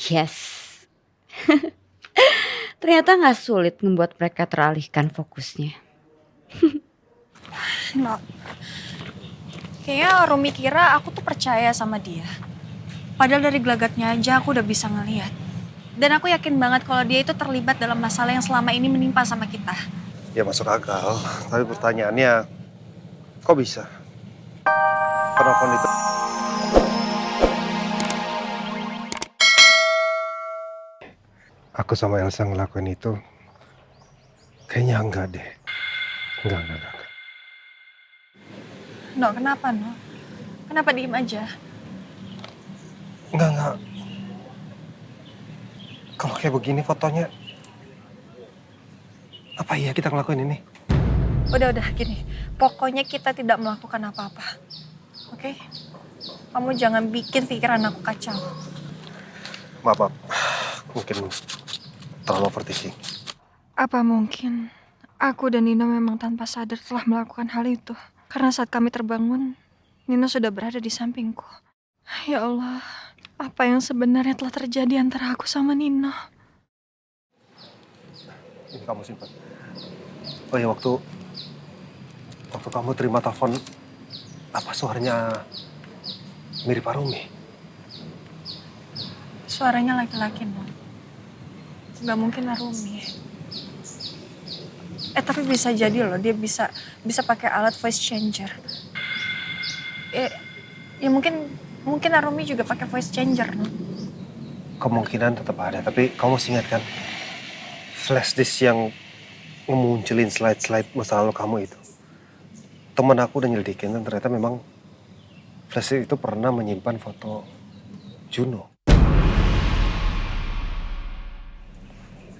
Yes. Ternyata nggak sulit membuat mereka teralihkan fokusnya. No, kayaknya Rumi kira aku tuh percaya sama dia. Padahal dari gelagatnya aja aku udah bisa ngeliat. Dan aku yakin banget kalau dia itu terlibat dalam masalah yang selama ini menimpa sama kita. Ya masuk akal, tapi pertanyaannya, kok bisa? Penelpon itu, aku sama Elsa ngelakuin itu, kayaknya enggak deh. Enggak. No, kenapa no? Kenapa diem aja? Enggak. Kalau kayak begini fotonya, apa iya kita ngelakuin ini? Udah gini. Pokoknya kita tidak melakukan apa-apa. Oke? Kamu jangan bikin pikiran aku kacau. Maaf, mungkin terlalu overthinking. Apa mungkin aku dan Nino memang tanpa sadar telah melakukan hal itu? Karena saat kami terbangun, Nino sudah berada di sampingku. Ya Allah, apa yang sebenarnya telah terjadi antara aku sama Nino? Ini kamu simpan. Oh ya, waktu kamu terima telepon, apa suaranya mirip Arumi? Suaranya laki-laki, no. Gak mungkin Arumi. Tapi bisa jadi loh, dia bisa pakai alat voice changer. Ya mungkin Arumi juga pakai voice changer, no. Kemungkinan tetap ada, tapi kamu masih ingat kan? Flash disk yang ngemunculin slide-slide masa lalu kamu itu. Temen aku udah nyelidikin dan ternyata memang flash disk itu pernah menyimpan foto Juno.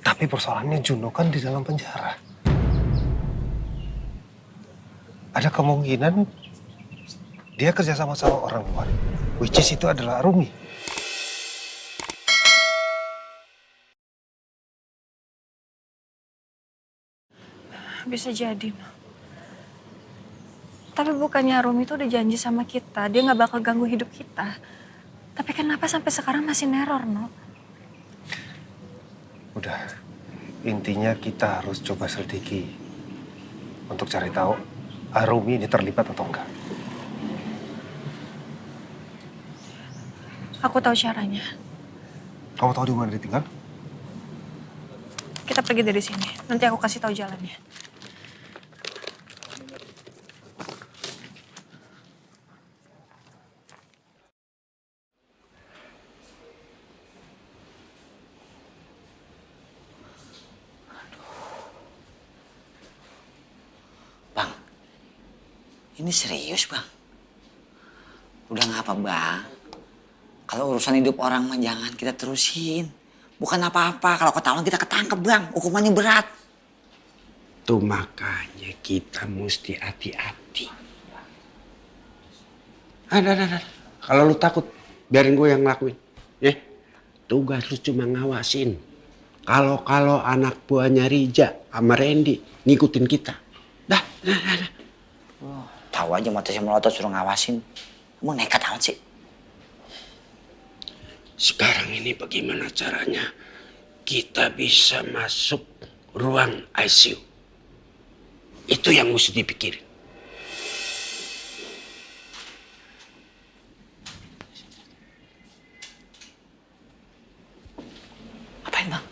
Tapi persoalannya Juno kan di dalam penjara. Ada kemungkinan dia kerja sama orang luar, which is itu adalah Arumi. Bisa jadi, no. Tapi bukannya Arumi tuh udah janji sama kita, dia gak bakal ganggu hidup kita. Tapi kenapa sampai sekarang masih neror, no? Udah, intinya kita harus coba selidiki untuk cari tahu Arumi ini terlibat atau enggak. Aku tahu caranya. Kamu tahu di mana dia tinggal? Kita pergi dari sini. Nanti aku kasih tahu jalannya. Bang, ini serius bang? Udah ngapa bang? Kalau urusan hidup orang mah jangan kita terusin. Bukan apa-apa, kalau ketahuan kita ketangkep bang, hukumannya berat. Tuh makanya kita mesti hati-hati. Ada. Kalau lu takut, biarin gue yang ngelakuin. Ya, tugas lu cuma ngawasin. Kalau anak buahnya Rija sama Randy ngikutin kita. Dah. Tahu aja motornya melotot suruh ngawasin. Emang nekat amat sih? Sekarang ini bagaimana caranya kita bisa masuk ruang ICU? Itu yang mesti dipikirin. Apain bang?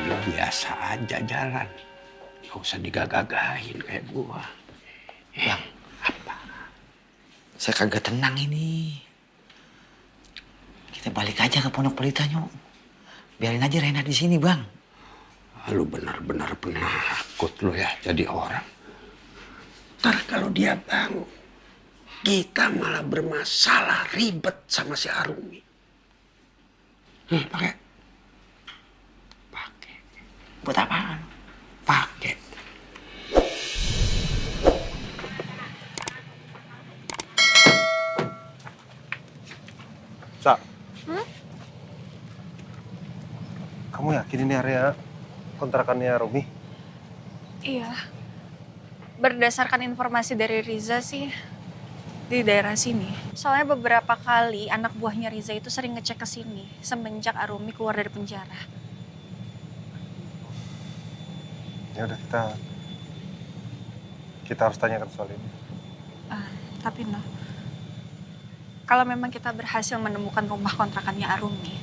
Lu biasa aja jalan. Gak usah digagagahin kayak gua. Bang, apa? Saya kagak tenang ini. Kita balik aja ke Pondok Pelita nyok. Biarin aja Rena di sini bang. Lu benar-benar penakut lu ya jadi orang. Ntar kalau dia bangun, kita malah bermasalah ribet sama si Arumi. Pakai Buat apaan? Pakai. Sa, kamu yakin ini area kontrakannya Romi? Iya. Berdasarkan informasi dari Riza sih, di daerah sini. Soalnya beberapa kali anak buahnya Riza itu sering ngecek ke sini semenjak Arumi keluar dari penjara. Ya udah, kita harus tanyakan soal ini. Tapi no, kalau memang kita berhasil menemukan rumah kontrakannya Arumi,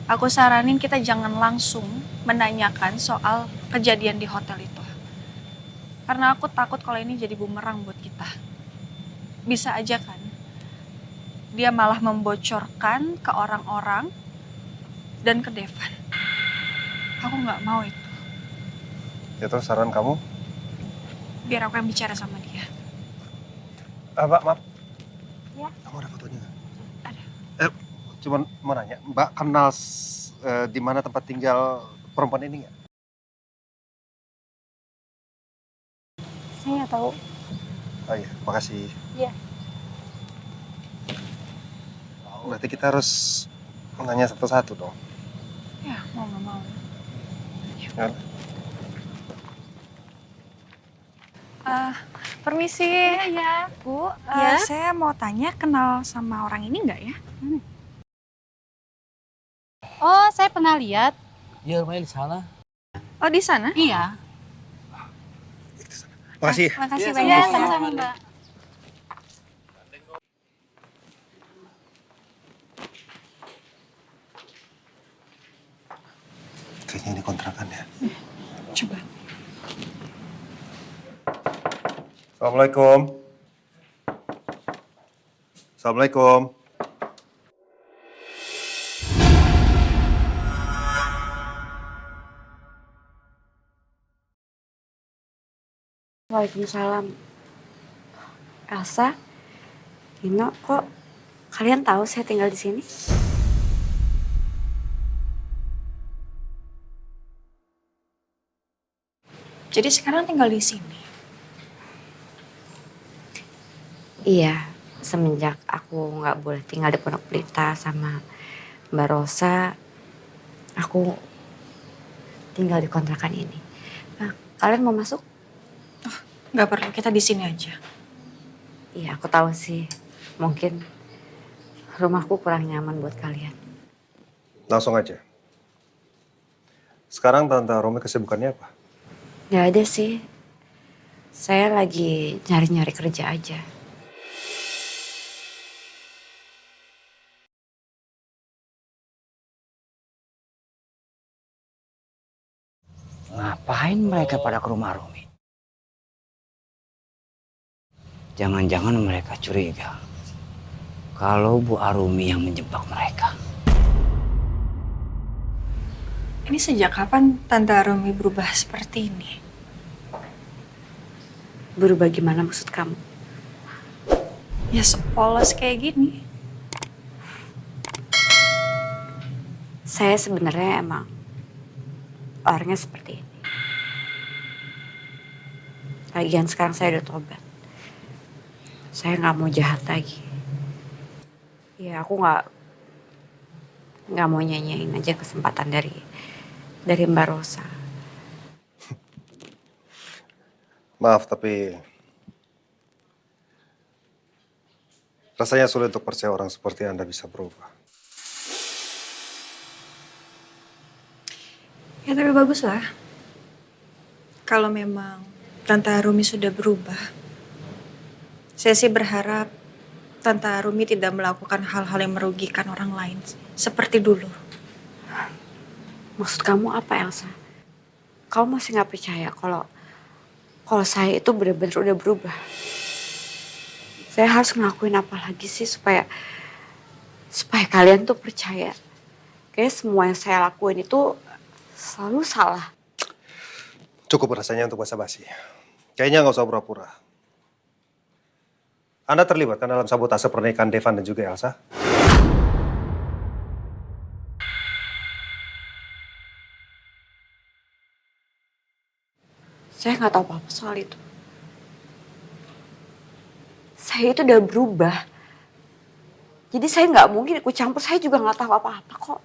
aku saranin kita jangan langsung menanyakan soal kejadian di hotel itu. Karena aku takut kalau ini jadi bumerang buat kita. Bisa aja kan, dia malah membocorkan ke orang-orang dan ke Devan. Aku nggak mau itu. Ya terus saran kamu? Biar aku yang bicara sama dia. Mbak, maaf. Ya. Kamu ada fotonya nggak? Ada. Cuman mau nanya, Mbak kenal di mana tempat tinggal perempuan ini nggak? Saya nggak tahu. Oh iya, makasih. Iya. Berarti kita harus nanya satu-satu dong. Ya, mau nggak mau. Ya. Permisi. Ya, Bu, Ya? saya mau tanya kenal sama orang ini nggak ya? oh saya pernah lihat. Iya, rumahnya di sana. Oh, di sana? Iya. Makasih. Makasih Iya, banyak. Iya, ya. sama-sama Mbak. Kayaknya ini kontrakannya. Coba. Assalamualaikum. Assalamualaikum. Waalaikumsalam. Elsa, Nino, kok kalian tahu saya tinggal di sini? Jadi sekarang tinggal di sini. Iya, semenjak aku nggak boleh tinggal di Pondok Pelita sama Mbak Rosa, aku tinggal di kontrakan ini. Nah, kalian mau masuk? Nggak perlu, kita di sini aja. Iya, aku tahu sih. Mungkin rumahku kurang nyaman buat kalian. Langsung aja. Sekarang Tante Romi kesibukannya apa? Nggak ada sih. Saya lagi nyari-nyari kerja aja. Ngapain mereka pada ke rumah Romi? Jangan-jangan mereka curiga kalau Bu Arumi yang menjebak mereka. Ini sejak kapan Tante Arumi berubah seperti ini? Berubah gimana maksud kamu? Ya sepolos kayak gini. Saya sebenarnya emang orangnya seperti ini. Lagian sekarang saya udah tobat. Saya nggak mau jahat lagi. Ya aku nggak mau nyanyain aja kesempatan dari Mbak Rosa. Maaf, tapi rasanya sulit untuk percaya orang seperti Anda bisa berubah. Ya tapi bagus lah. Kalau memang Tante Arumi sudah berubah. Saya sih berharap Tante Arumi tidak melakukan hal-hal yang merugikan orang lain. Seperti dulu. Maksud kamu apa, Elsa? Kamu masih nggak percaya kalau saya itu benar-benar udah berubah? Saya harus ngelakuin apa lagi sih supaya kalian tuh percaya? Kayak semua yang saya lakuin itu selalu salah. Cukup rasanya untuk basa-basi. Kayaknya nggak usah pura-pura. Anda terlibat kan dalam sabotase pernikahan Devan dan juga Elsa? Saya nggak tahu apa-apa soal itu. Saya itu udah berubah. Jadi saya nggak mungkin ikut campur, saya juga nggak tahu apa-apa kok.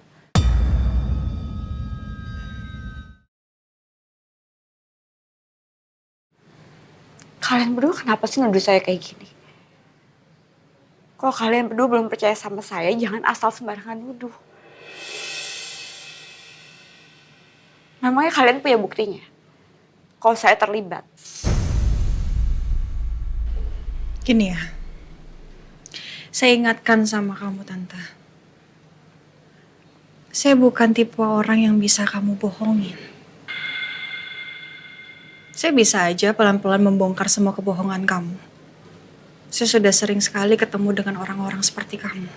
Kalian berdua kenapa sih nuduh saya kayak gini? Kalau kalian berdua belum percaya sama saya, jangan asal sembarangan nuduh. Memangnya kalian punya buktinya? Kalau saya terlibat. Gini ya, saya ingatkan sama kamu Tante. Saya bukan tipe orang yang bisa kamu bohongin. Saya bisa aja pelan-pelan membongkar semua kebohongan kamu. Saya sudah sering sekali ketemu dengan orang-orang seperti kamu.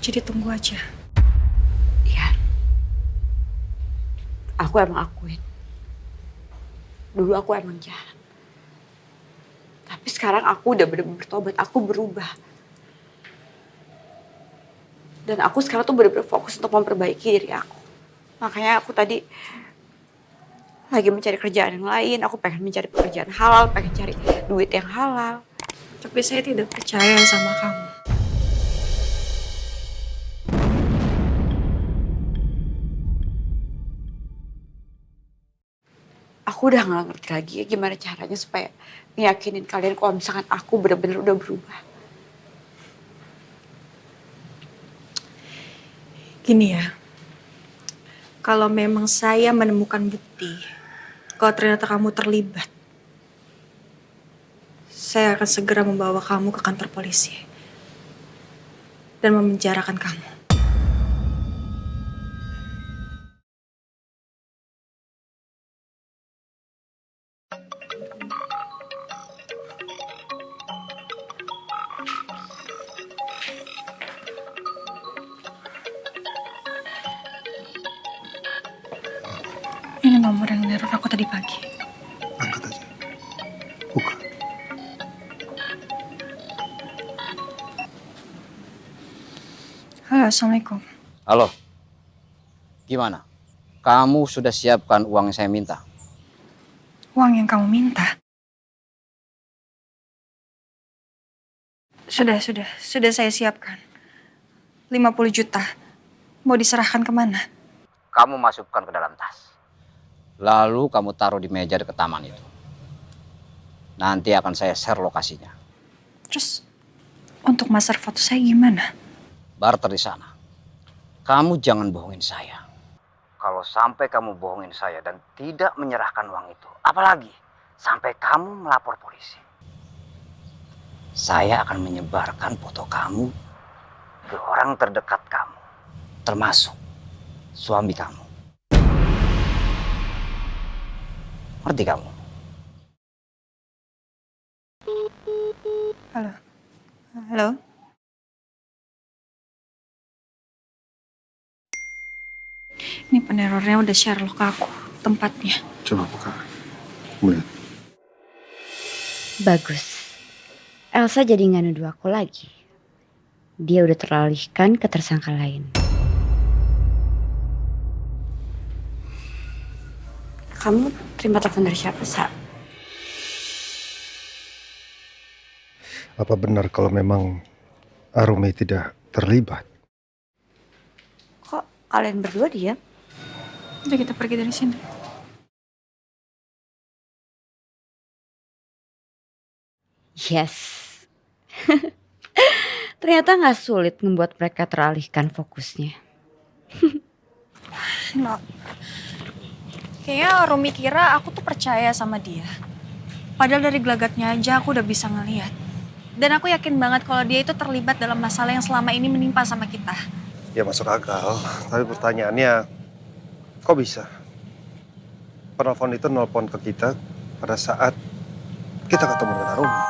Jadi tunggu aja. Iya. Aku emang akuin. Dulu aku emang jahat. Tapi sekarang aku udah bener-bener bertobat, aku berubah. Dan aku sekarang tuh bener-bener fokus untuk memperbaiki diri aku. Makanya aku tadi lagi mencari kerjaan yang lain, aku pengen mencari pekerjaan halal, pengen cari duit yang halal. Tapi saya tidak percaya sama kamu. Aku udah gak ngerti lagi ya gimana caranya supaya ngeyakinin kalian kalau misalkan aku bener-bener udah berubah. Gini ya, kalau memang saya menemukan bukti, kalau ternyata kamu terlibat, saya akan segera membawa kamu ke kantor polisi dan memenjarakan kamu. Ini nomor yang neror aku tadi pagi. Angkat aja. Buka. Halo, Assalamualaikum. Halo, gimana? Kamu sudah siapkan uang yang saya minta? Uang yang kamu minta? Sudah saya siapkan. 50 juta. Mau diserahkan kemana? Kamu masukkan ke dalam tas. Lalu kamu taruh di meja dekat taman itu. Nanti akan saya share lokasinya. Terus, untuk master foto saya gimana? Barter di sana. Kamu jangan bohongin saya. Kalau sampai kamu bohongin saya dan tidak menyerahkan uang itu, apalagi sampai kamu melapor polisi, saya akan menyebarkan foto kamu ke orang terdekat kamu, termasuk suami kamu. Ngerti kamu? Halo? Halo? Ini penerornya udah share loh ke aku, tempatnya. Coba buka. Lihat. Bagus. Elsa jadi nggak nuduh aku lagi. Dia udah teralihkan ke tersangka lain. Kamu terima telepon dari siapa, Sa? Apa benar kalau memang Arumi tidak terlibat? Kok kalian berdua diam? Udah kita pergi dari sini. Yes. Ternyata nggak sulit membuat mereka teralihkan fokusnya. No. Kayaknya Rumi kira aku tuh percaya sama dia. Padahal dari gelagatnya aja aku udah bisa ngeliat. Dan aku yakin banget kalau dia itu terlibat dalam masalah yang selama ini menimpa sama kita. Ya masuk akal. Tapi pertanyaannya, kok bisa? Penelpon itu nelpon ke kita pada saat kita ketemu dengan Arumi.